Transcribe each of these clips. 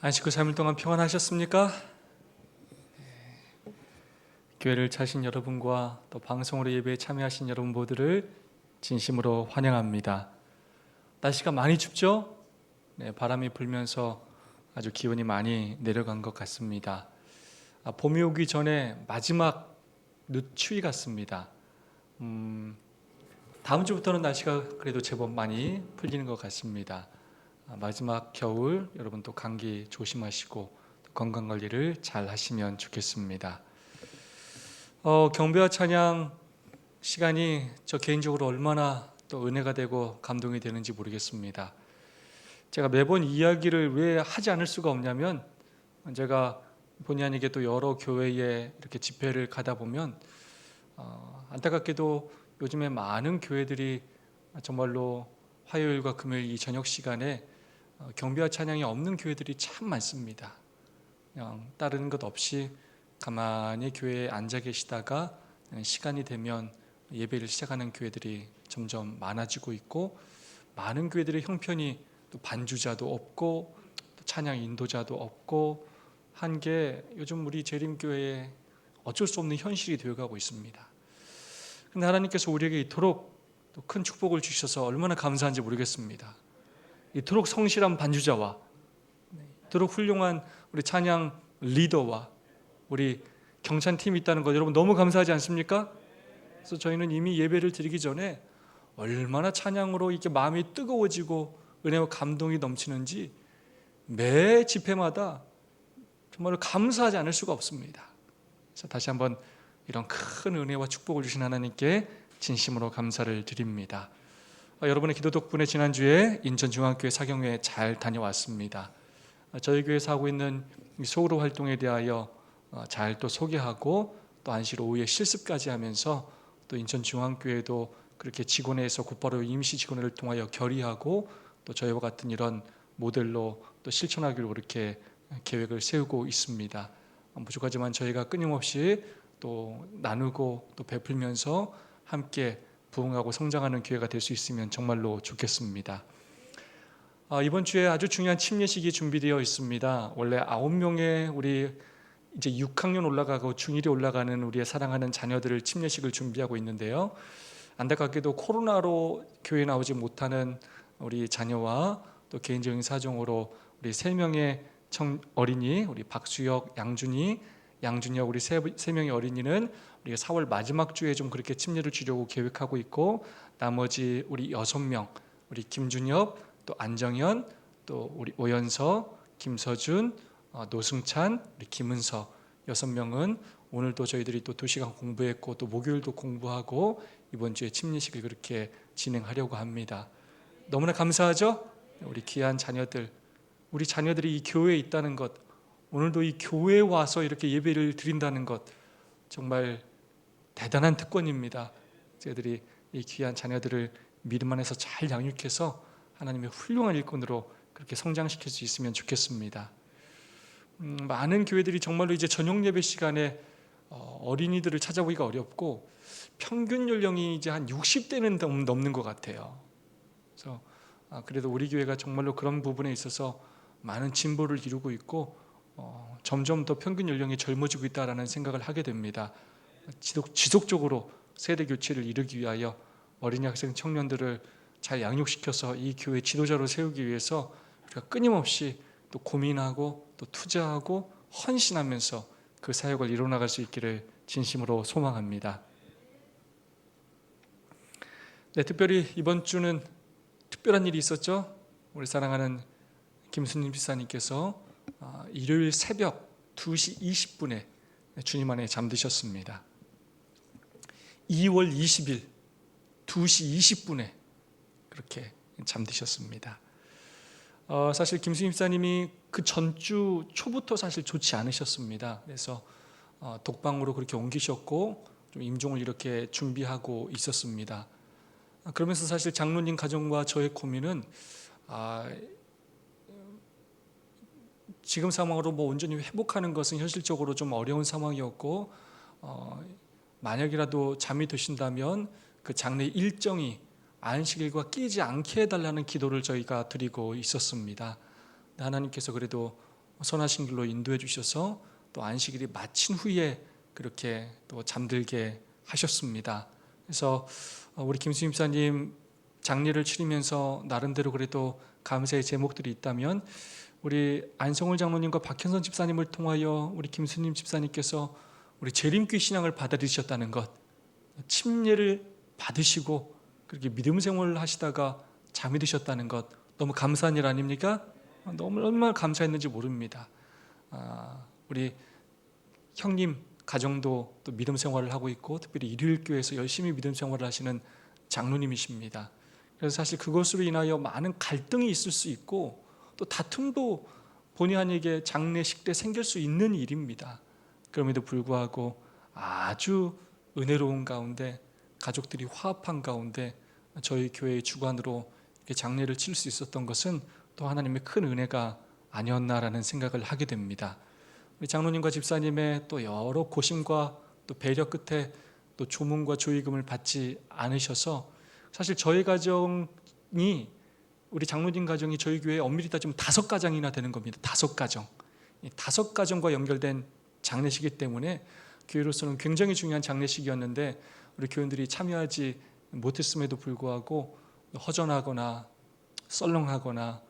안식 후 3일 동안 평안하셨습니까? 교회를 찾으신 여러분과 또 방송으로 예배에 참여하신 여러분 모두를 진심으로 환영합니다. 날씨가 많이 춥죠? 네, 바람이 불면서 아주 기온이 많이 내려간 것 같습니다. 봄이 오기 전에 마지막 늦추위 같습니다. 다음 주부터는 날씨가 그래도 제법 많이 풀리는 것 같습니다. 마지막 겨울 여러분 또 감기 조심하시고 건강 관리를 잘 하시면 좋겠습니다. 경배와 찬양 시간이 저 개인적으로 얼마나 또 은혜가 되고 감동이 되는지 모르겠습니다. 제가 매번 이야기를 왜 하지 않을 수가 없냐면, 제가 본의 아니게 또 여러 교회에 이렇게 집회를 가다 보면 안타깝게도 요즘에 많은 교회들이 정말로 화요일과 금요일 이 저녁 시간에 경배와 찬양이 없는 교회들이 참 많습니다. 그냥 다른 것 없이 가만히 교회에 앉아 계시다가 시간이 되면 예배를 시작하는 교회들이 점점 많아지고 있고, 많은 교회들의 형편이 또 반주자도 없고 또 찬양 인도자도 없고 한 게 요즘 우리 재림교회에 어쩔 수 없는 현실이 되어가고 있습니다. 그런데 하나님께서 우리에게 이토록 또 큰 축복을 주셔서 얼마나 감사한지 모르겠습니다. 이토록 성실한 반주자와 이토록 훌륭한 우리 찬양 리더와 우리 경찬팀이 있다는 것 여러분 너무 감사하지 않습니까? 그래서 저희는 이미 예배를 드리기 전에 얼마나 찬양으로 이렇게 마음이 뜨거워지고 은혜와 감동이 넘치는지 매 집회마다 정말 감사하지 않을 수가 없습니다. 그래서 다시 한번 이런 큰 은혜와 축복을 주신 하나님께 진심으로 감사를 드립니다. 여러분의 기도 덕분에 지난주에 인천중앙교회 사경회 잘 다녀왔습니다. 저희 교회에서 하고 있는 소그룹 활동에 대하여 잘 또 소개하고 또 안식 오후에 실습까지 하면서 또 인천중앙교회도 그렇게 직원회에서 곧바로 임시 직원회를 통하여 결의하고 또 저희와 같은 이런 모델로 또 실천하기로 그렇게 계획을 세우고 있습니다. 부족하지만 저희가 끊임없이 또 나누고 또 베풀면서 함께 부흥하고 성장하는 기회가 될 수 있으면 정말로 좋겠습니다. 이번 주에 아주 중요한 침례식이 준비되어 있습니다. 원래 9명의 우리 이제 6학년 올라가고 중1이 올라가는 우리의 사랑하는 자녀들을 침례식을 준비하고 있는데요. 안타깝게도 코로나로 교회에 나오지 못하는 우리 자녀와 또 개인적인 사정으로 우리 3명의 어린이, 우리 박수혁, 양준혁 우리 세 명의 어린이는 우리가 4월 마지막 주에 좀 그렇게 침례를 주려고 계획하고 있고, 나머지 우리 6명, 우리 김준엽, 또 안정현, 또 우리 오연서, 김서준, 노승찬, 우리 김은서 6명은 오늘도 저희들이 또 2시간 공부했고 또 목요일도 공부하고 이번 주에 침례식을 그렇게 진행하려고 합니다. 너무나 감사하죠? 우리 귀한 자녀들, 우리 자녀들이 이 교회에 있다는 것, 오늘도 이 교회에 와서 이렇게 예배를 드린다는 것 정말 대단한 특권입니다. 저희들이 이 귀한 자녀들을 믿음 안에서 잘 양육해서 하나님의 훌륭한 일꾼으로 그렇게 성장시킬 수 있으면 좋겠습니다. 많은 교회들이 정말로 이제 저녁 예배 시간에 어린이들을 찾아보기가 어렵고 평균 연령이 이제 한 60대는 넘는 것 같아요. 그래서 그래도 우리 교회가 정말로 그런 부분에 있어서 많은 진보를 이루고 있고 점점 더 평균 연령이 젊어지고 있다라는 생각을 하게 됩니다. 지속적으로 세대 교체를 이루기 위하여 어린이 학생 청년들을 잘 양육시켜서 이 교회 지도자로 세우기 위해서 우리가 끊임없이 또 고민하고 또 투자하고 헌신하면서 그 사역을 이뤄나갈 수 있기를 진심으로 소망합니다. 네, 특별히 이번 주는 특별한 일이 있었죠. 우리 사랑하는 김순림 집사님께서 일요일 새벽 2시 20분에 주님 안에 잠드셨습니다. 2월 20일 2시 20분에 그렇게 잠드셨습니다. 사실 김순림 집사님이 그 전주 초부터 사실 좋지 않으셨습니다. 그래서 독방으로 그렇게 옮기셨고 좀 임종을 이렇게 준비하고 있었습니다. 그러면서 사실 장로님 가정과 저의 고민은 지금 상황으로 온전히 회복하는 것은 현실적으로 좀 어려운 상황이었고, 만약이라도 잠이 드신다면 그 장례 일정이 안식일과 끼지 않게 해달라는 기도를 저희가 드리고 있었습니다. 하나님께서 그래도 선하신 길로 인도해 주셔서 또 안식일이 마친 후에 그렇게 또 잠들게 하셨습니다. 그래서 우리 김수임 집사님 장례를 치르면서 나름대로 그래도 감사의 제목들이 있다면, 우리 안성울 장로님과 박현선 집사님을 통하여 우리 김수임 집사님께서 우리 재림교 신앙을 받아들이셨다는 것, 침례를 받으시고 그렇게 믿음 생활을 하시다가 잠이 드셨다는 것, 너무 감사한 일 아닙니까? 너무 얼마나 감사했는지 모릅니다. 우리 형님 가정도 또 믿음 생활을 하고 있고, 특별히 일요일교회에서 열심히 믿음 생활을 하시는 장로님이십니다. 그래서 사실 그것으로 인하여 많은 갈등이 있을 수 있고 또 다툼도 본의 아니게 장례식 때 생길 수 있는 일입니다. 그럼에도 불구하고 아주 은혜로운 가운데, 가족들이 화합한 가운데 저희 교회의 주관으로 이렇게 장례를 치를 수 있었던 것은 또 하나님의 큰 은혜가 아니었나라는 생각을 하게 됩니다. 우리 장로님과 집사님의 또 여러 고심과 또 배려 끝에 또 조문과 조의금을 받지 않으셔서, 사실 저희 가정이, 우리 장로님 가정이 저희 교회에 엄밀히 따지면 5가정이나 되는 겁니다. 5가정. 이 5가정과 연결된 장례식이기 때문에 교회로서는 굉장히 중요한 장례식이었는데, 우리 교인들이 참여하지 못했음에도 불구하고 허전하거나 썰렁하거나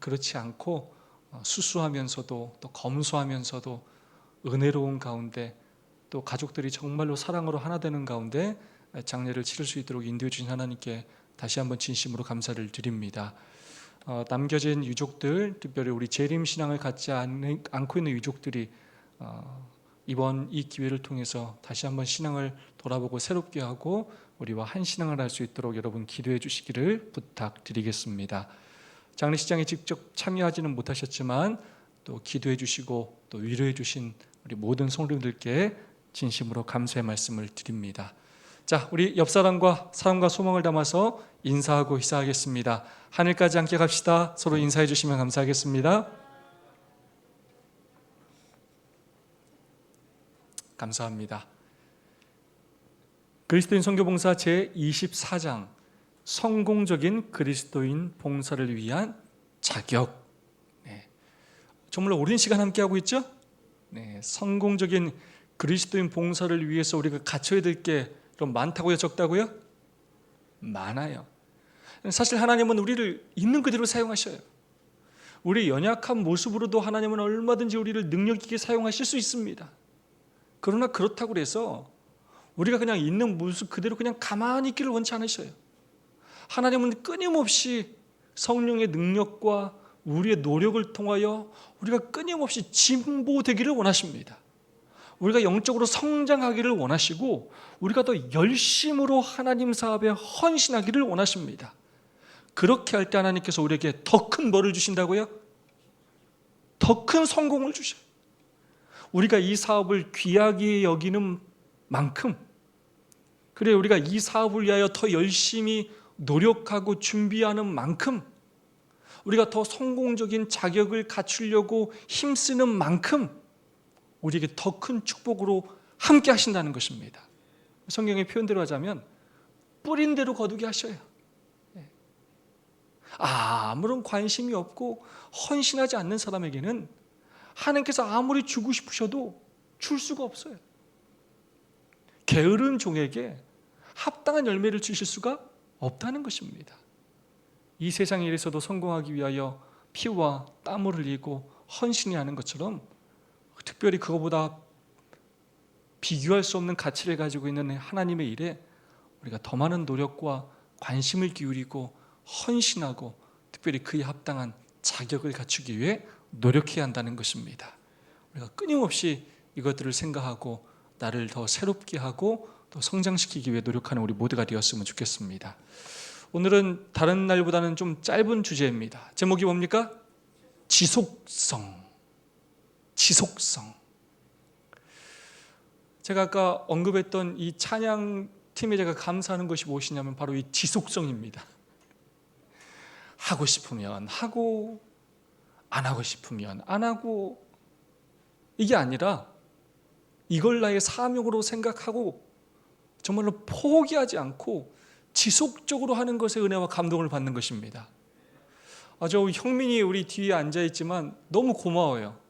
그렇지 않고 수수하면서도 또 검소하면서도 은혜로운 가운데, 또 가족들이 정말로 사랑으로 하나 되는 가운데 장례를 치를 수 있도록 인도해 주신 하나님께 다시 한번 진심으로 감사를 드립니다. 남겨진 유족들, 특별히 우리 재림신앙을 갖지 않고 있는 유족들이 이번 이 기회를 통해서 다시 한번 신앙을 돌아보고 새롭게 하고 우리와 한 신앙을 할 수 있도록 여러분 기도해 주시기를 부탁드리겠습니다. 장례식장에 직접 참여하지는 못하셨지만 또 기도해 주시고 또 위로해 주신 우리 모든 성도님들께 진심으로 감사의 말씀을 드립니다. 자, 우리 옆 사람과 사랑과 소망을 담아서 인사하고 희사하겠습니다. 하늘까지 함께 갑시다. 서로 인사해 주시면 감사하겠습니다. 감사합니다. 그리스도인 선교봉사 제24장, 성공적인 그리스도인 봉사를 위한 자격. 정말 오랜 시간 함께하고 있죠? 성공적인 그리스도인 봉사를 위해서 우리가 갖춰야 될 게 좀 많다고요? 적다고요? 많아요. 사실 하나님은 우리를 있는 그대로 사용하셔요. 우리 연약한 모습으로도 하나님은 얼마든지 우리를 능력 있게 사용하실 수 있습니다. 그러나 그렇다고 해서 우리가 그냥 있는 모습 그대로 그냥 가만히 있기를 원치 않으셔요. 하나님은 끊임없이 성령의 능력과 우리의 노력을 통하여 우리가 끊임없이 진보되기를 원하십니다. 우리가 영적으로 성장하기를 원하시고 우리가 더 열심으로 하나님 사업에 헌신하기를 원하십니다. 그렇게 할 때 하나님께서 우리에게 더 큰 뭐를 주신다고요? 더 큰 성공을 주셔요. 우리가 이 사업을 귀하게 여기는 만큼, 그래 우리가 이 사업을 위하여 더 열심히 노력하고 준비하는 만큼, 우리가 더 성공적인 자격을 갖추려고 힘쓰는 만큼 우리에게 더 큰 축복으로 함께 하신다는 것입니다. 성경의 표현대로 하자면 뿌린 대로 거두게 하셔요. 아무런 관심이 없고 헌신하지 않는 사람에게는 하나님께서 아무리 주고 싶으셔도 줄 수가 없어요. 게으른 종에게 합당한 열매를 주실 수가 없다는 것입니다. 이 세상 일에서도 성공하기 위하여 피와 땀을 흘리고 헌신이 하는 것처럼, 특별히 그거보다 비교할 수 없는 가치를 가지고 있는 하나님의 일에 우리가 더 많은 노력과 관심을 기울이고 헌신하고 특별히 그에 합당한 자격을 갖추기 위해 노력해야 한다는 것입니다. 우리가 끊임없이 이것들을 생각하고 나를 더 새롭게 하고 또 성장시키기 위해 노력하는 우리 모두가 되었으면 좋겠습니다. 오늘은 다른 날보다는 좀 짧은 주제입니다. 제목이 뭡니까? 지속성. 제가 아까 언급했던 이 찬양팀에 제가 감사하는 것이 무엇이냐면 바로 이 지속성입니다. 하고 싶으면 하고, 안 하고 싶으면 안 하고, 이게 아니라 이걸 나의 사명으로 생각하고 정말로 포기하지 않고 지속적으로 하는 것에 은혜와 감동을 받는 것입니다. 저 형민이 우리 뒤에 앉아있지만 너무 고마워요.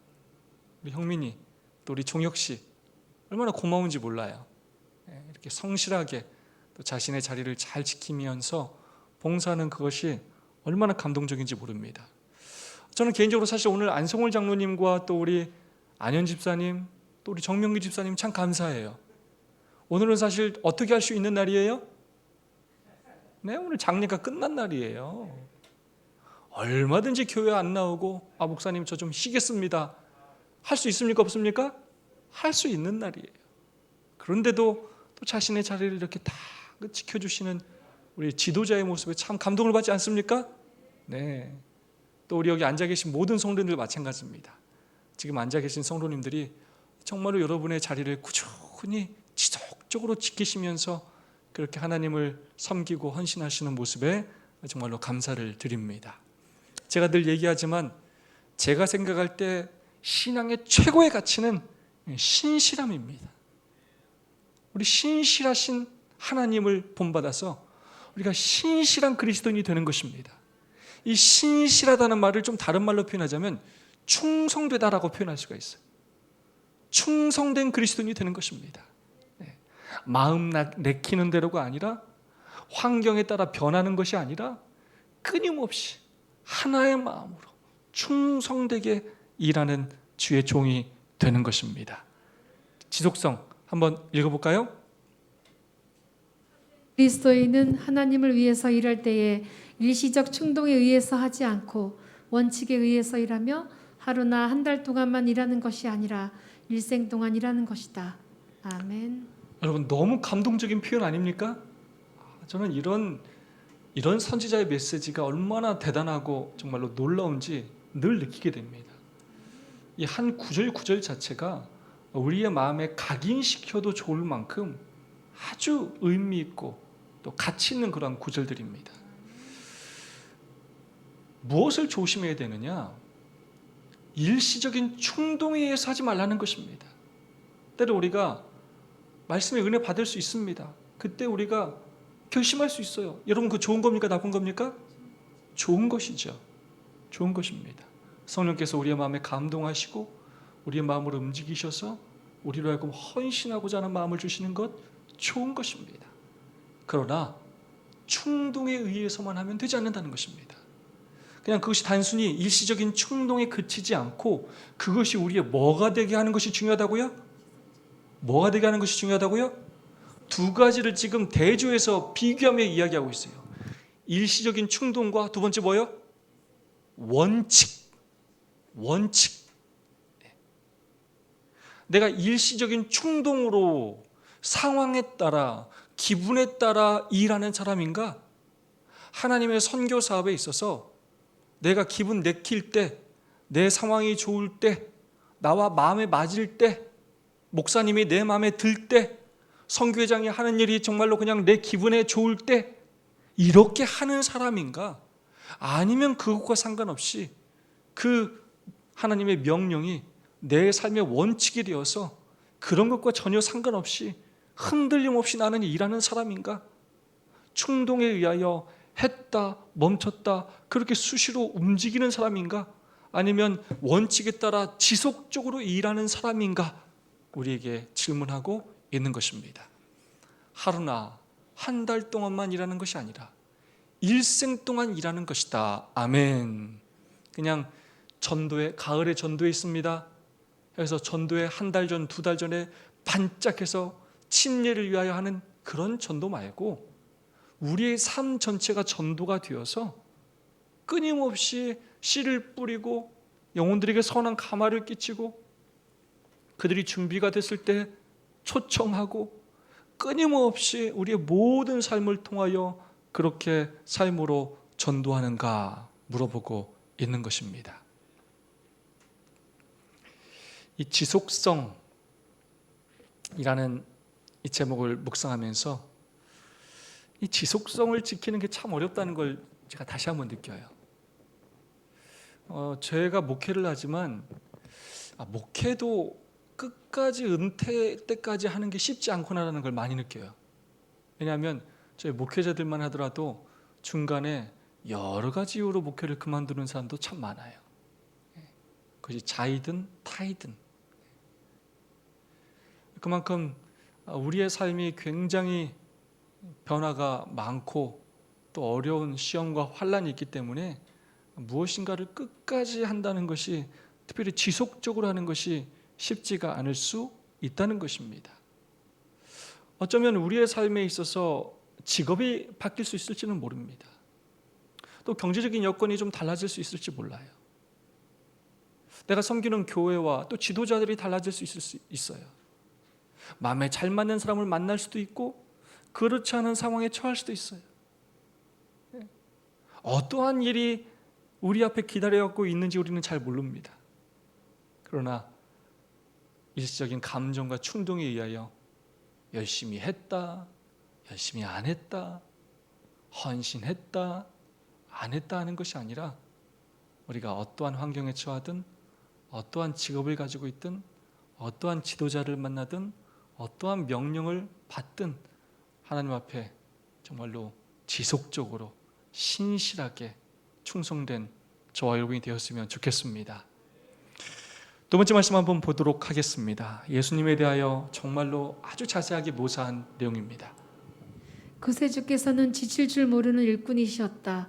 우리 형민이, 또 우리 종혁 씨 얼마나 고마운지 몰라요. 이렇게 성실하게 또 자신의 자리를 잘 지키면서 봉사하는 그것이 얼마나 감동적인지 모릅니다. 저는 개인적으로 사실 오늘 안성월 장로님과 또 우리 안현 집사님, 또 우리 정명기 집사님 참 감사해요. 오늘은 사실 어떻게 할 수 있는 날이에요? 네, 오늘 장례가 끝난 날이에요. 얼마든지 교회 안 나오고 목사님 저 좀 쉬겠습니다 할 수 있습니까? 없습니까? 할 수 있는 날이에요. 그런데도 또 자신의 자리를 이렇게 다 지켜주시는 우리 지도자의 모습에 참 감동을 받지 않습니까? 네. 또 우리 여기 앉아 계신 모든 성도님들 마찬가지입니다. 지금 앉아 계신 성도님들이 정말로 여러분의 자리를 꾸준히 지속적으로 지키시면서 그렇게 하나님을 섬기고 헌신하시는 모습에 정말로 감사를 드립니다. 제가 늘 얘기하지만 제가 생각할 때 신앙의 최고의 가치는 신실함입니다. 우리 신실하신 하나님을 본받아서 우리가 신실한 그리스도인이 되는 것입니다. 이 신실하다는 말을 좀 다른 말로 표현하자면 충성되다라고 표현할 수가 있어요. 충성된 그리스도인이 되는 것입니다. 마음 내키는 대로가 아니라, 환경에 따라 변하는 것이 아니라 끊임없이 하나의 마음으로 충성되게 일하는 주의 종이 되는 것입니다. 지속성 한번 읽어볼까요? 그리스도인은 하나님을 위해서 일할 때에 일시적 충동에 의해서 하지 않고 원칙에 의해서 일하며 하루나 한 달 동안만 일하는 것이 아니라 일생 동안 일하는 것이다. 아멘. 여러분 너무 감동적인 표현 아닙니까? 저는 이런 선지자의 메시지가 얼마나 대단하고 정말로 놀라운지 늘 느끼게 됩니다. 이 한 구절 구절 자체가 우리의 마음에 각인시켜도 좋을 만큼 아주 의미 있고 또 가치 있는 그런 구절들입니다. 무엇을 조심해야 되느냐? 일시적인 충동에 의해서 하지 말라는 것입니다. 때로 우리가 말씀의 은혜 받을 수 있습니다. 그때 우리가 결심할 수 있어요. 여러분 그 좋은 겁니까? 나쁜 겁니까? 좋은 것이죠. 좋은 것입니다. 성령께서 우리의 마음에 감동하시고 우리의 마음을 움직이셔서 우리로 하여금 헌신하고자 하는 마음을 주시는 것 좋은 것입니다. 그러나 충동에 의해서만 하면 되지 않는다는 것입니다. 그냥 그것이 단순히 일시적인 충동에 그치지 않고 그것이 우리의 뭐가 되게 하는 것이 중요하다고요? 뭐가 되게 하는 것이 중요하다고요? 두 가지를 지금 대조해서 비교하며 이야기하고 있어요. 일시적인 충동과 두 번째 뭐예요? 원칙. 내가 일시적인 충동으로 상황에 따라 기분에 따라 일하는 사람인가? 하나님의 선교 사업에 있어서 내가 기분 내킬 때, 내 상황이 좋을 때, 나와 마음에 맞을 때, 목사님이 내 마음에 들 때, 선교회장이 하는 일이 정말로 그냥 내 기분에 좋을 때 이렇게 하는 사람인가? 아니면 그것과 상관없이 그 하나님의 명령이 내 삶의 원칙이 되어서 그런 것과 전혀 상관없이 흔들림 없이 나는 일하는 사람인가? 충동에 의하여 했다 멈췄다 그렇게 수시로 움직이는 사람인가? 아니면 원칙에 따라 지속적으로 일하는 사람인가? 우리에게 질문하고 있는 것입니다. 하루나 한 달 동안만 일하는 것이 아니라 일생 동안 일하는 것이다. 아멘. 그냥 전도회, 가을에 전도회 있습니다. 그래서 전도회 한 달 전, 두 달 전에 반짝해서 침례를 위하여 하는 그런 전도 말고 우리의 삶 전체가 전도가 되어서 끊임없이 씨를 뿌리고 영혼들에게 선한 감화를 끼치고 그들이 준비가 됐을 때 초청하고 끊임없이 우리의 모든 삶을 통하여 그렇게 삶으로 전도하는가 물어보고 있는 것입니다. 이 지속성이라는 이 제목을 묵상하면서 이 지속성을 지키는 게 참 어렵다는 걸 제가 다시 한번 느껴요. 제가 목회를 하지만 목회도 끝까지 은퇴 때까지 하는 게 쉽지 않구나라는 걸 많이 느껴요. 왜냐하면 저희 목회자들만 하더라도 중간에 여러 가지 이유로 목회를 그만두는 사람도 참 많아요. 그것이 자이든 타이든 그만큼 우리의 삶이 굉장히 변화가 많고 또 어려운 시험과 환란이 있기 때문에 무엇인가를 끝까지 한다는 것이, 특별히 지속적으로 하는 것이 쉽지가 않을 수 있다는 것입니다. 어쩌면 우리의 삶에 있어서 직업이 바뀔 수 있을지는 모릅니다. 또 경제적인 여건이 좀 달라질 수 있을지 몰라요. 내가 섬기는 교회와 또 지도자들이 달라질 수 있을 수 있어요. 마음에 잘 맞는 사람을 만날 수도 있고 그렇지 않은 상황에 처할 수도 있어요. 어떠한 일이 우리 앞에 기다려갖고 있는지 우리는 잘 모릅니다. 그러나 일시적인 감정과 충동에 의하여 열심히 했다, 열심히 안 했다, 헌신했다, 안 했다 하는 것이 아니라 우리가 어떠한 환경에 처하든 어떠한 직업을 가지고 있든 어떠한 지도자를 만나든 어떠한 명령을 받든 하나님 앞에 정말로 지속적으로 신실하게 충성된 저와 여러분이 되었으면 좋겠습니다. 두 번째 말씀 한번 보도록 하겠습니다. 예수님에 대하여 정말로 아주 자세하게 묘사한 내용입니다. 구세주께서는 지칠 줄 모르는 일꾼이셨다.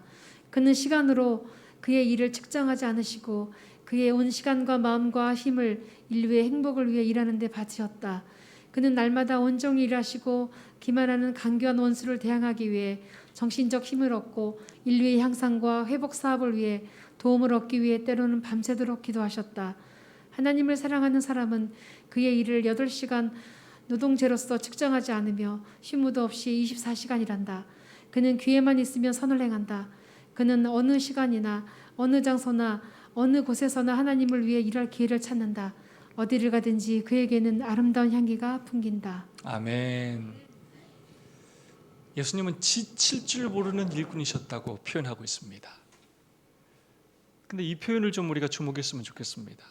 그는 시간으로 그의 일을 측정하지 않으시고 그의 온 시간과 마음과 힘을 인류의 행복을 위해 일하는 데 바치었다. 그는 날마다 온종일 일하시고 기만하는 강교한 원수를 대항하기 위해 정신적 힘을 얻고 인류의 향상과 회복 사업을 위해 도움을 얻기 위해 때로는 밤새도록 기도하셨다. 하나님을 사랑하는 사람은 그의 일을 8시간 노동제로서 측정하지 않으며 쉼도 없이 24시간 일한다. 그는 귀에만 있으면 선을 행한다. 그는 어느 시간이나 어느 장소나 어느 곳에서나 하나님을 위해 일할 기회를 찾는다. 어디를 가든지 그에게는 아름다운 향기가 풍긴다. 아멘. 예수님은 지칠 줄 모르는 일꾼이셨다고 표현하고 있습니다. 근데 이 표현을 좀 우리가 주목했으면 좋겠습니다.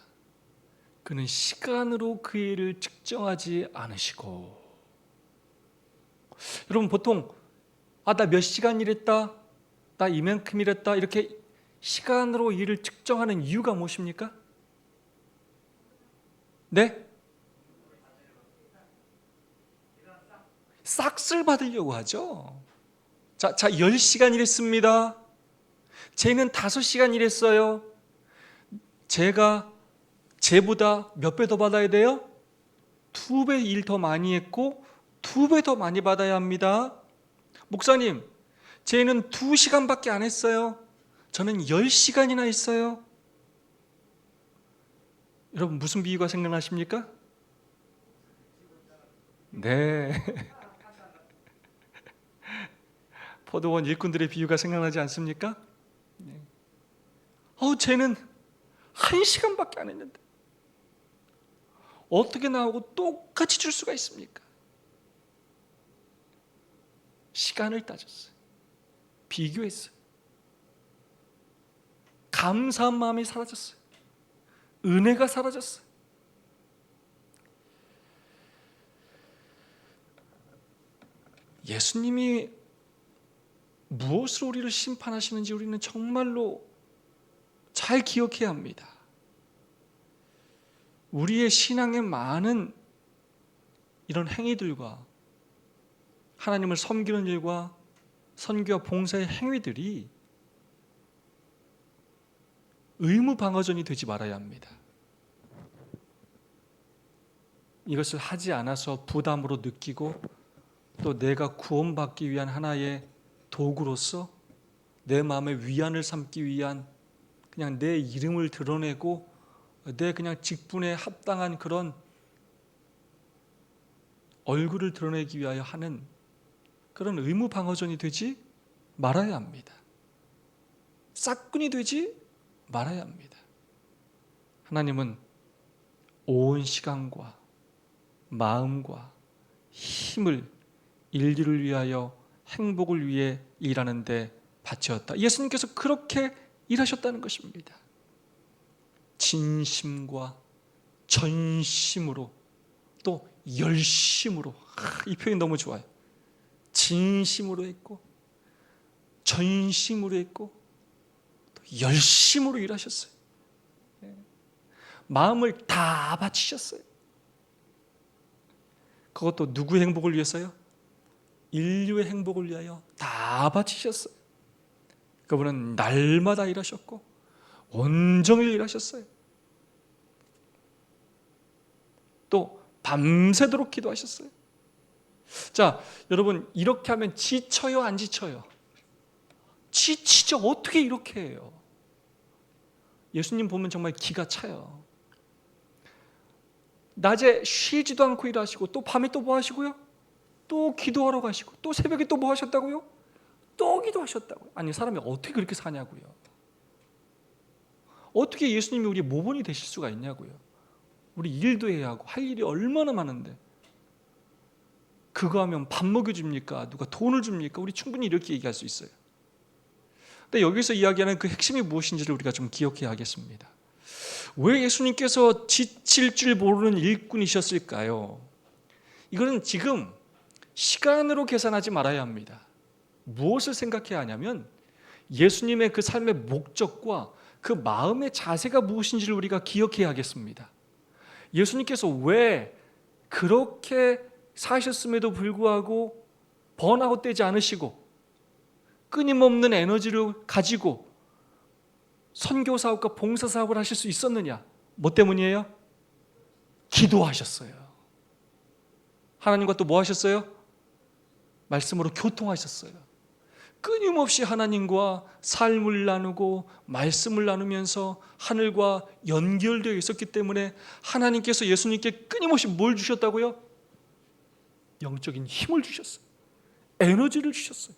그는 시간으로 그 일을 측정하지 않으시고, 여러분 보통 나 몇 시간 일했다, 나 이만큼 일했다, 이렇게 시간으로 일을 측정하는 이유가 무엇입니까? 네? 싹쓸 받으려고 하죠. 자 10시간 일했습니다. 쟤는 5시간 일했어요. 쟤보다 몇 배 더 받아야 돼요? 2배 일 더 많이 했고 2배 더 많이 받아야 합니다. 목사님, 쟤는 2시간밖에 안 했어요. 저는 10시간이나 했어요. 여러분 무슨 비유가 생각나십니까? 네. 포도원 일꾼들의 비유가 생각나지 않습니까? 네. 쟤는 1시간밖에 안 했는데 어떻게 나하고 똑같이 줄 수가 있습니까? 시간을 따졌어요. 비교했어요. 감사한 마음이 사라졌어요. 은혜가 사라졌어요. 예수님이 무엇으로 우리를 심판하시는지 우리는 정말로 잘 기억해야 합니다. 우리의 신앙의 많은 이런 행위들과 하나님을 섬기는 일과 선교와 봉사의 행위들이 의무 방어전이 되지 말아야 합니다. 이것을 하지 않아서 부담으로 느끼고 또 내가 구원받기 위한 하나의 도구로서 내 마음의 위안을 삼기 위한 그냥 내 이름을 드러내고 내 그냥 직분에 합당한 그런 얼굴을 드러내기 위하여 하는 그런 의무 방어전이 되지 말아야 합니다. 싹군이 되지 말아야 합니다. 하나님은 온 시간과 마음과 힘을 인류를 위하여 행복을 위해 일하는 데 바치었다. 예수님께서 그렇게 일하셨다는 것입니다. 진심과 전심으로 또 열심으로. 이 표현 너무 좋아요. 진심으로 했고 전심으로 했고 또 열심으로 일하셨어요. 마음을 다 바치셨어요. 그것도 누구의 행복을 위해서요? 인류의 행복을 위하여 다 바치셨어요. 그분은 날마다 일하셨고 온종일 일하셨어요. 또 밤새도록 기도하셨어요. 자, 여러분, 이렇게 하면 지쳐요, 안 지쳐요? 지치죠. 어떻게 이렇게 해요? 예수님 보면 정말 기가 차요. 낮에 쉬지도 않고 일하시고 또 밤에 또 뭐 하시고요? 또 기도하러 가시고 또 새벽에 또 뭐 하셨다고요? 또 기도하셨다고요. 아니, 사람이 어떻게 그렇게 사냐고요. 어떻게 예수님이 우리 모본이 되실 수가 있냐고요. 우리 일도 해야 하고 할 일이 얼마나 많은데 그거 하면 밥 먹여줍니까? 누가 돈을 줍니까? 우리 충분히 이렇게 얘기할 수 있어요. 근데 여기서 이야기하는 그 핵심이 무엇인지를 우리가 좀 기억해야 하겠습니다. 왜 예수님께서 지칠 줄 모르는 일꾼이셨을까요? 이거는 지금 시간으로 계산하지 말아야 합니다. 무엇을 생각해야 하냐면 예수님의 그 삶의 목적과 그 마음의 자세가 무엇인지를 우리가 기억해야 하겠습니다. 예수님께서 왜 그렇게 사셨음에도 불구하고 번아웃 되지 않으시고 끊임없는 에너지를 가지고 선교 사업과 봉사 사업을 하실 수 있었느냐? 뭐 때문이에요? 기도하셨어요. 하나님과 또 뭐 하셨어요? 말씀으로 교통하셨어요. 끊임없이 하나님과 삶을 나누고 말씀을 나누면서 하늘과 연결되어 있었기 때문에 하나님께서 예수님께 끊임없이 뭘 주셨다고요? 영적인 힘을 주셨어요. 에너지를 주셨어요.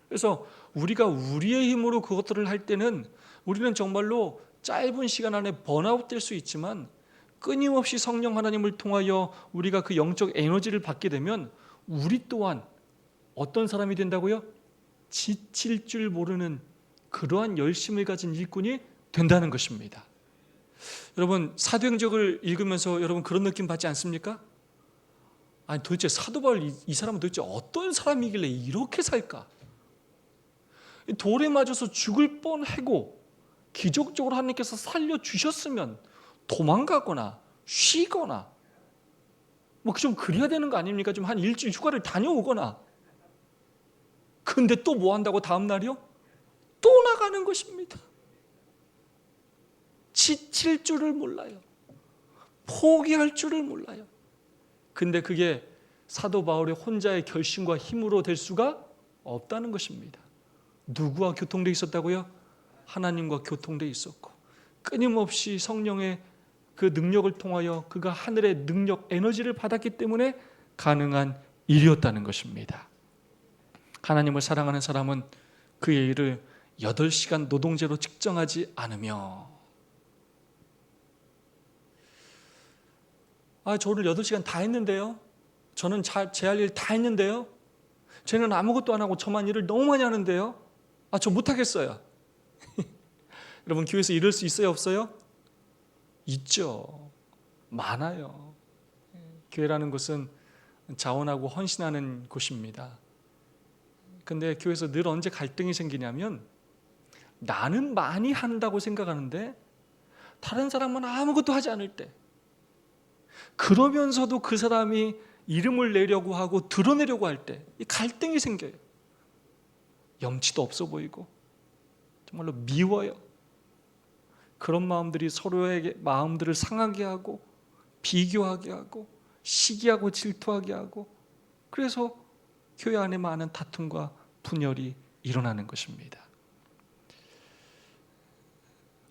그래서 우리가 우리의 힘으로 그것들을 할 때는 우리는 정말로 짧은 시간 안에 번아웃 될 수 있지만 끊임없이 성령 하나님을 통하여 우리가 그 영적 에너지를 받게 되면 우리 또한 어떤 사람이 된다고요? 지칠 줄 모르는 그러한 열심을 가진 일꾼이 된다는 것입니다. 여러분, 사도행전을 읽으면서 여러분 그런 느낌 받지 않습니까? 아니, 도대체 사도 바울 이 사람은 도대체 어떤 사람이길래 이렇게 살까? 돌에 맞아서 죽을 뻔하고 기적적으로 하나님께서 살려주셨으면 도망가거나 쉬거나 뭐 좀 그래야 되는 거 아닙니까? 좀 한 일주일 휴가를 다녀오거나. 근데 또 뭐 한다고 다음 날이요? 또 나가는 것입니다. 지칠 줄을 몰라요. 포기할 줄을 몰라요. 근데 그게 사도 바울의 혼자의 결심과 힘으로 될 수가 없다는 것입니다. 누구와 교통돼 있었다고요? 하나님과 교통돼 있었고 끊임없이 성령의 그 능력을 통하여 그가 하늘의 능력, 에너지를 받았기 때문에 가능한 일이었다는 것입니다. 하나님을 사랑하는 사람은 그의 일을 8시간 노동제로 측정하지 않으며 저를 8시간 다 했는데요. 저는 제 할 일 다 했는데요. 쟤는 아무것도 안 하고 저만 일을 너무 많이 하는데요. 저 못하겠어요. 여러분, 교회에서 이럴 수 있어요, 없어요? 있죠. 많아요. 교회라는 곳은 자원하고 헌신하는 곳입니다. 근데 교회에서 늘 언제 갈등이 생기냐면 나는 많이 한다고 생각하는데 다른 사람은 아무것도 하지 않을 때, 그러면서도 그 사람이 이름을 내려고 하고 드러내려고 할 때 이 갈등이 생겨요. 염치도 없어 보이고 정말로 미워요. 그런 마음들이 서로에게 마음들을 상하게 하고 비교하게 하고 시기하고 질투하게 하고, 그래서 교회 안에 많은 다툼과 분열이 일어나는 것입니다.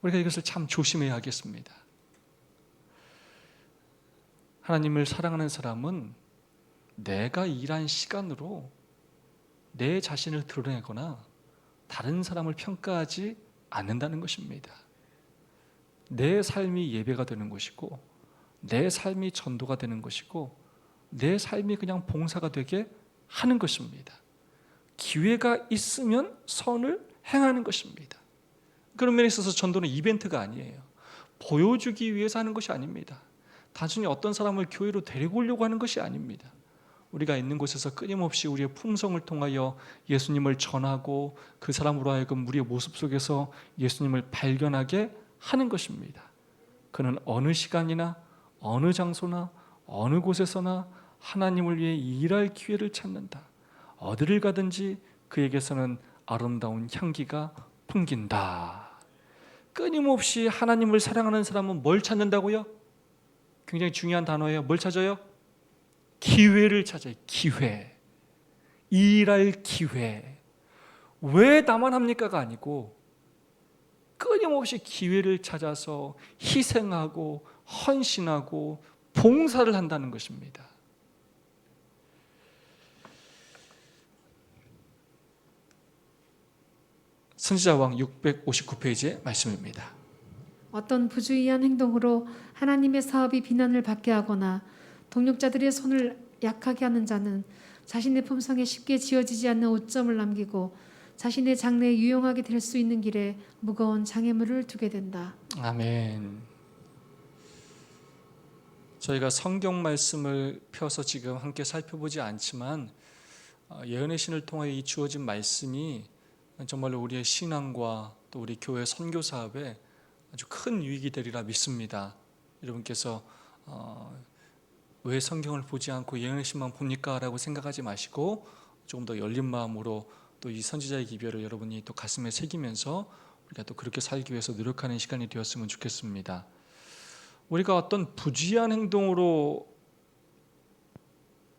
우리가 이것을 참 조심해야 하겠습니다. 하나님을 사랑하는 사람은 내가 일한 시간으로 내 자신을 드러내거나 다른 사람을 평가하지 않는다는 것입니다. 내 삶이 예배가 되는 것이고 내 삶이 전도가 되는 것이고 내 삶이 그냥 봉사가 되게 하는 것입니다. 기회가 있으면 선을 행하는 것입니다. 그런 면에 있어서 전도는 이벤트가 아니에요. 보여주기 위해서 하는 것이 아닙니다. 단순히 어떤 사람을 교회로 데리고 오려고 하는 것이 아닙니다. 우리가 있는 곳에서 끊임없이 우리의 품성을 통하여 예수님을 전하고 그 사람으로 하여금 우리의 모습 속에서 예수님을 발견하게 하는 것입니다. 그는 어느 시간이나 어느 장소나 어느 곳에서나 하나님을 위해 일할 기회를 찾는다. 어디를 가든지 그에게서는 아름다운 향기가 풍긴다. 끊임없이 하나님을 사랑하는 사람은 뭘 찾는다고요? 굉장히 중요한 단어예요. 뭘 찾아요? 기회를 찾아요. 기회. 일할 기회. 왜 나만 합니까가 아니고 끊임없이 기회를 찾아서 희생하고 헌신하고 봉사를 한다는 것입니다. 선지자왕 659페이지의 말씀입니다. 어떤 부주의한 행동으로 하나님의 사업이 비난을 받게 하거나 동역자들의 손을 약하게 하는 자는 자신의 품성에 쉽게 지어지지 않는 오점을 남기고 자신의 장래에 유용하게 될 수 있는 길에 무거운 장애물을 두게 된다. 아멘. 저희가 성경 말씀을 펴서 지금 함께 살펴보지 않지만 예언의 신을 통하여 이 주어진 말씀이 정말로 우리의 신앙과 또 우리 교회 선교 사업에 아주 큰 유익이 되리라 믿습니다. 여러분께서 왜 성경을 보지 않고 예언의 신만 봅니까? 라고 생각하지 마시고 조금 더 열린 마음으로 또 이 선지자의 기별을 여러분이 또 가슴에 새기면서 우리가 또 그렇게 살기 위해서 노력하는 시간이 되었으면 좋겠습니다. 우리가 어떤 부주의한 행동으로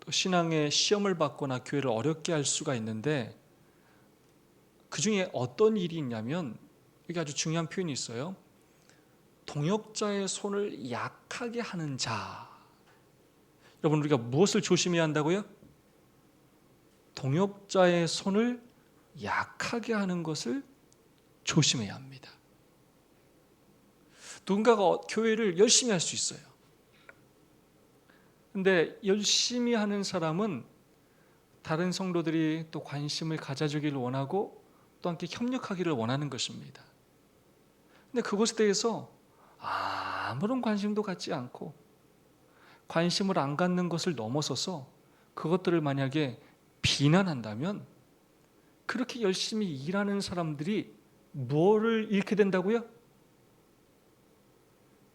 또 신앙의 시험을 받거나 교회를 어렵게 할 수가 있는데 그 중에 어떤 일이 있냐면 여기 아주 중요한 표현이 있어요. 동역자의 손을 약하게 하는 자. 여러분 우리가 무엇을 조심해야 한다고요? 동역자의 손을 약하게 하는 것을 조심해야 합니다. 누군가가 교회를 열심히 할 수 있어요. 근데 열심히 하는 사람은 다른 성도들이 또 관심을 가져주기를 원하고 또 함께 협력하기를 원하는 것입니다. 근데 그것에 대해서 아무런 관심도 갖지 않고 관심을 안 갖는 것을 넘어서서 그것들을 만약에 비난한다면 그렇게 열심히 일하는 사람들이 뭐를 잃게 된다고요?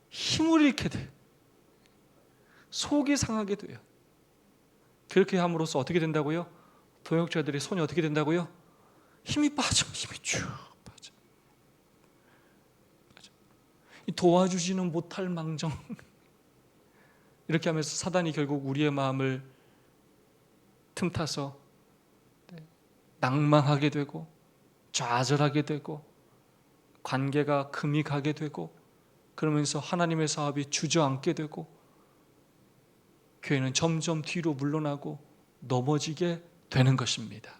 힘을 잃게 돼요. 속이 상하게 돼요. 그렇게 함으로써 어떻게 된다고요? 동역자들의 손이 어떻게 된다고요? 힘이 빠져. 힘이 쭉 빠져. 도와주지는 못할 망정. 이렇게 하면서 사단이 결국 우리의 마음을 틈타서 낭망하게 되고 좌절하게 되고 관계가 금이 가게 되고 그러면서 하나님의 사업이 주저앉게 되고 교회는 점점 뒤로 물러나고 넘어지게 되는 것입니다.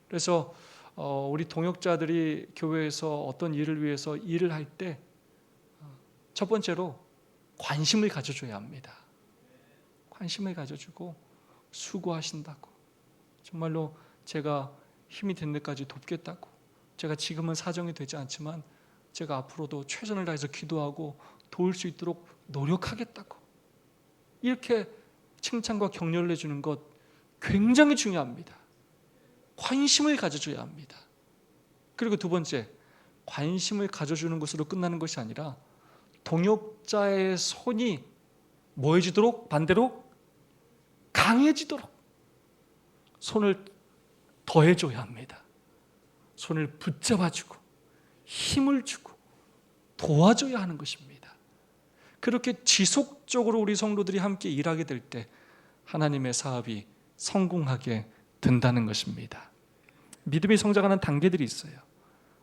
그래서 우리 동역자들이 교회에서 어떤 일을 위해서 일을 할 때 첫 번째로 관심을 가져줘야 합니다. 관심을 가져주고 수고하신다고, 정말로 제가 힘이 된 데까지 돕겠다고, 제가 지금은 사정이 되지 않지만 제가 앞으로도 최선을 다해서 기도하고 도울 수 있도록 노력하겠다고, 이렇게 칭찬과 격려를 해주는 것 굉장히 중요합니다. 관심을 가져줘야 합니다. 그리고 두 번째, 관심을 가져주는 것으로 끝나는 것이 아니라 동역자의 손이 뭐해지도록, 반대로 강해지도록 손을 더해줘야 합니다. 손을 붙잡아주고 힘을 주고 도와줘야 하는 것입니다. 그렇게 지속적으로 우리 성도들이 함께 일하게 될 때 하나님의 사업이 성공하게 된다는 것입니다. 믿음이 성장하는 단계들이 있어요.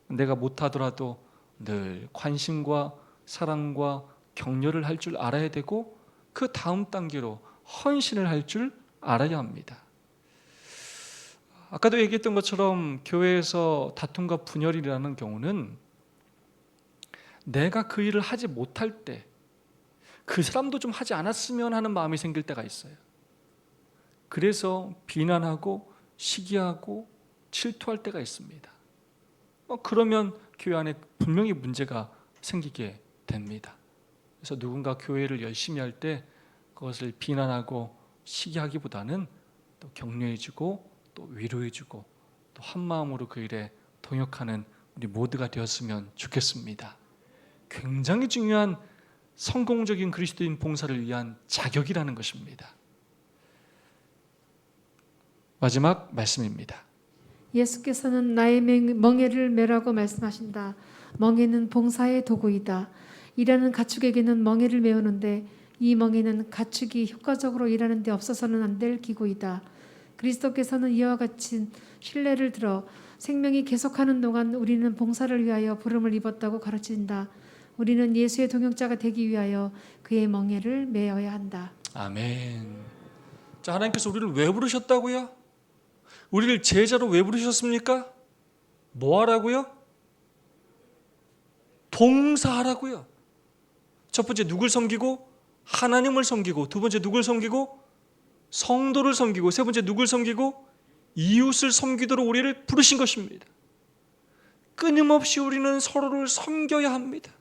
내가 못하더라도 늘 관심과 사랑과 격려를 할 줄 알아야 되고 그 다음 단계로 헌신을 할 줄 알아야 합니다. 아까도 얘기했던 것처럼 교회에서 다툼과 분열이라는 경우는 내가 그 일을 하지 못할 때 그 사람도 좀 하지 않았으면 하는 마음이 생길 때가 있어요. 그래서 비난하고 시기하고 질투할 때가 있습니다. 그러면 교회 안에 분명히 문제가 생기게 됩니다. 그래서 누군가 교회를 열심히 할 때 그것을 비난하고 시기하기보다는 또 격려해주고 또 위로해주고 또 한마음으로 그 일에 동역하는 우리 모두가 되었으면 좋겠습니다. 굉장히 중요한 성공적인 그리스도인 봉사를 위한 자격이라는 것입니다. 마지막 말씀입니다. 예수께서는 나의 멍에를 메라고 말씀하신다. 멍에는 봉사의 도구이다. 일하는 가축에게는 멍에를 메우는데 이 멍에는 가축이 효과적으로 일하는 데 없어서는 안 될 기구이다. 그리스도께서는 이와 같이 신뢰를 들어 생명이 계속하는 동안 우리는 봉사를 위하여 부름을 입었다고 가르친다. 우리는 예수의 동역자가 되기 위하여 그의 멍에를 메어야 한다. 아멘. 자, 하나님께서 우리를 왜 부르셨다고요? 우리를 제자로 왜 부르셨습니까? 뭐 하라고요? 봉사하라고요. 첫 번째 누굴 섬기고? 하나님을 섬기고, 두 번째 누굴 섬기고? 성도를 섬기고, 세 번째 누굴 섬기고? 이웃을 섬기도록 우리를 부르신 것입니다. 끊임없이 우리는 서로를 섬겨야 합니다.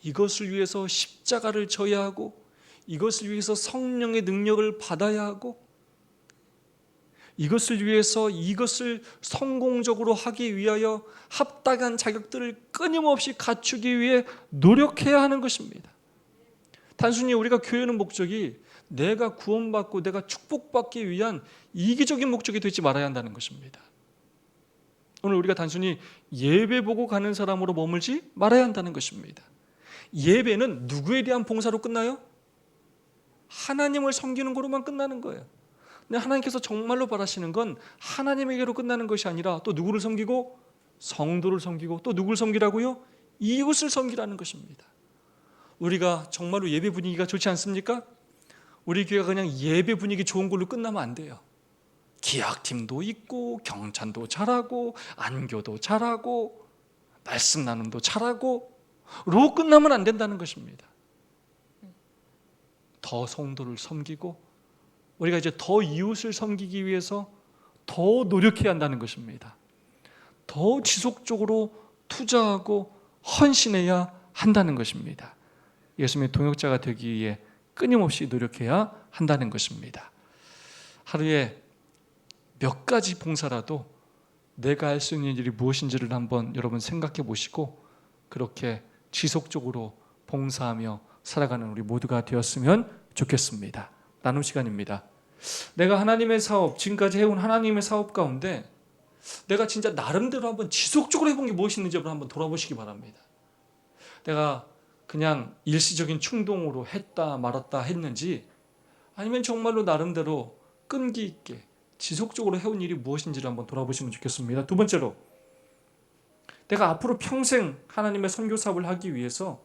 이것을 위해서 십자가를 져야 하고, 이것을 위해서 성령의 능력을 받아야 하고, 이것을 위해서 이것을 성공적으로 하기 위하여 합당한 자격들을 끊임없이 갖추기 위해 노력해야 하는 것입니다. 단순히 우리가 교회는 목적이 내가 구원받고 내가 축복받기 위한 이기적인 목적이 되지 말아야 한다는 것입니다. 오늘 우리가 단순히 예배 보고 가는 사람으로 머물지 말아야 한다는 것입니다. 예배는 누구에 대한 봉사로 끝나요? 하나님을 섬기는 거로만 끝나는 거예요. 근데 하나님께서 정말로 바라시는 건 하나님에게로 끝나는 것이 아니라 또 누구를 섬기고? 성도를 섬기고, 또 누구를 섬기라고요? 이웃을 섬기라는 것입니다. 우리가 정말로 예배 분위기가 좋지 않습니까? 우리 교회가 그냥 예배 분위기 좋은 걸로 끝나면 안 돼요. 기악팀도 있고, 경찬도 잘하고, 안교도 잘하고, 말씀 나눔도 잘하고 로 끝나면 안 된다는 것입니다. 더 성도를 섬기고 우리가 이제 더 이웃을 섬기기 위해서 더 노력해야 한다는 것입니다. 더 지속적으로 투자하고 헌신해야 한다는 것입니다. 예수님의 동역자가 되기 위해 끊임없이 노력해야 한다는 것입니다. 하루에 몇 가지 봉사라도 내가 할 수 있는 일이 무엇인지를 한번 여러분 생각해 보시고 그렇게 지속적으로 봉사하며 살아가는 우리 모두가 되었으면 좋겠습니다. 나눔 시간입니다. 내가 하나님의 사업, 지금까지 해온 하나님의 사업 가운데 내가 진짜 나름대로 한번 지속적으로 해본 게 무엇이 있는지 한번 돌아보시기 바랍니다. 내가 그냥 일시적인 충동으로 했다 말았다 했는지 아니면 정말로 나름대로 끈기 있게 지속적으로 해온 일이 무엇인지를 한번 돌아보시면 좋겠습니다. 두 번째로, 내가 앞으로 평생 하나님의 선교 사업을 하기 위해서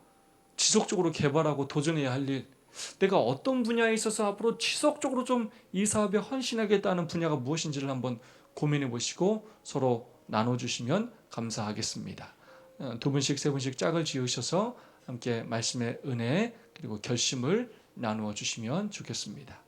지속적으로 개발하고 도전해야 할 일, 내가 어떤 분야에 있어서 앞으로 지속적으로 좀 이 사업에 헌신하겠다는 분야가 무엇인지를 한번 고민해 보시고 서로 나눠주시면 감사하겠습니다. 두 분씩 세 분씩 짝을 지으셔서 함께 말씀의 은혜 그리고 결심을 나누어 주시면 좋겠습니다.